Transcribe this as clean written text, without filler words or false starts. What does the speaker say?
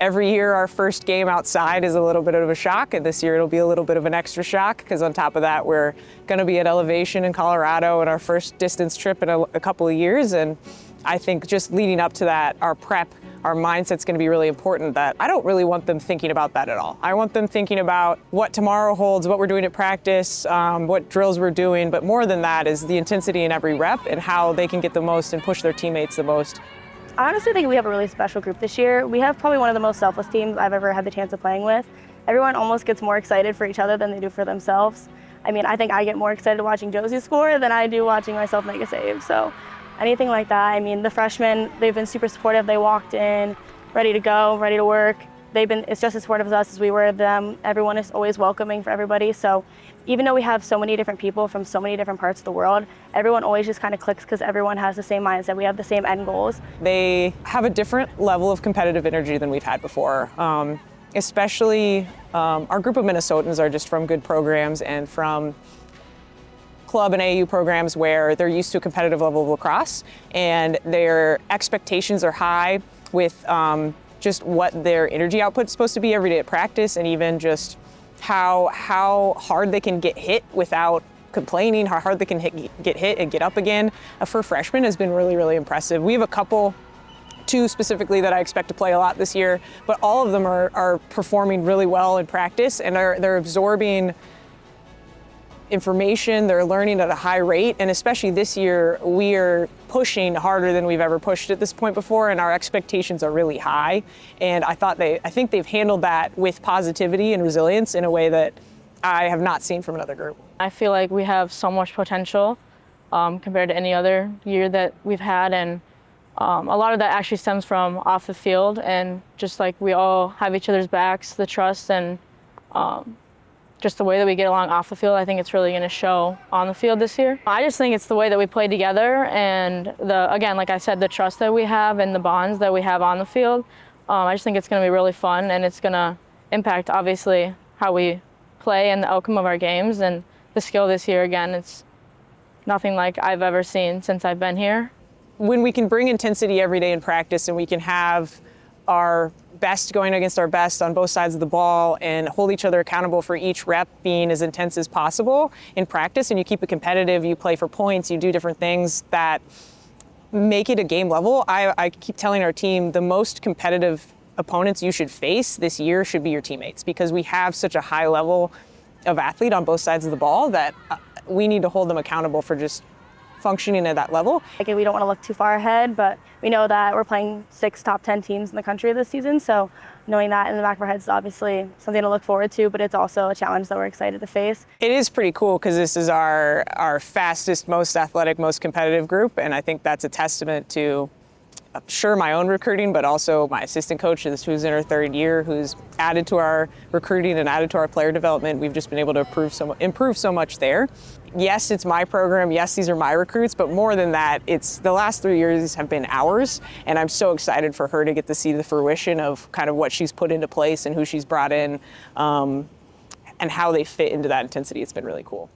Every year our first game outside is a little bit of a shock, and this year it'll be a little bit of an extra shock because on top of that we're going to be at elevation in Colorado and our first distance trip in a couple of years. And I think just leading up to that, our prep, our mindset's going to be really important. That I don't really want them thinking about that at all. I want them thinking about what tomorrow holds, what we're doing at practice, what drills we're doing, but more than that is the intensity in every rep and how they can get the most and push their teammates the most. I honestly think we have a really special group this year. We have probably one of the most selfless teams I've ever had the chance of playing with. Everyone almost gets more excited for each other than they do for themselves. I mean, I think I get more excited watching Josie score than I do watching myself make a save. So anything like that. I mean, the freshmen, they've been super supportive. They walked in ready to go, ready to work. It's just as supportive of us as we were of them. Everyone is always welcoming for everybody. So even though we have so many different people from so many different parts of the world, everyone always just kind of clicks because everyone has the same mindset. We have the same end goals. They have a different level of competitive energy than we've had before. Especially our group of Minnesotans are just from good programs and from club and AAU programs where they're used to a competitive level of lacrosse, and their expectations are high with just what their energy output is supposed to be every day at practice, and even just how hard they can get hit without complaining, how hard they can get hit and get up again. For freshmen has been really, really impressive. We have two specifically that I expect to play a lot this year, but all of them are performing really well in practice, and they're absorbing information, they're learning at a high rate, and especially this year, we are pushing harder than we've ever pushed at this point before, and our expectations are really high. And I think they've handled that with positivity and resilience in a way that I have not seen from another group. I feel like we have so much potential compared to any other year that we've had, and a lot of that actually stems from off the field, and just like we all have each other's backs, the trust, and just the way that we get along off the field. I think it's really going to show on the field this year. I just think it's the way that we play together, and again, like I said, the trust that we have and the bonds that we have on the field. I just think it's going to be really fun, and it's going to impact, obviously, how we play and the outcome of our games. And the skill this year, again, it's nothing like I've ever seen since I've been here. When we can bring intensity every day in practice, and we can have our best going against our best on both sides of the ball and hold each other accountable for each rep being as intense as possible in practice, and you keep it competitive, you play for points, you do different things that make it a game level. I keep telling our team the most competitive opponents you should face this year should be your teammates, because we have such a high level of athlete on both sides of the ball that we need to hold them accountable for just functioning at that level. Again, we don't want to look too far ahead, but we know that we're playing 6 top 10 teams in the country this season, so knowing that in the back of our heads is obviously something to look forward to, but it's also a challenge that we're excited to face. It is pretty cool because this is our fastest, most athletic, most competitive group, and I think that's a testament to, sure, my own recruiting, but also my assistant coach who's in her 3rd year, who's added to our recruiting and added to our player development. We've just been able to improve so much there. Yes, it's my program. Yes, these are my recruits, but more than that, it's the last 3 years have been ours, and I'm so excited for her to get to see the fruition of kind of what she's put into place and who she's brought in, and how they fit into that intensity. It's been really cool.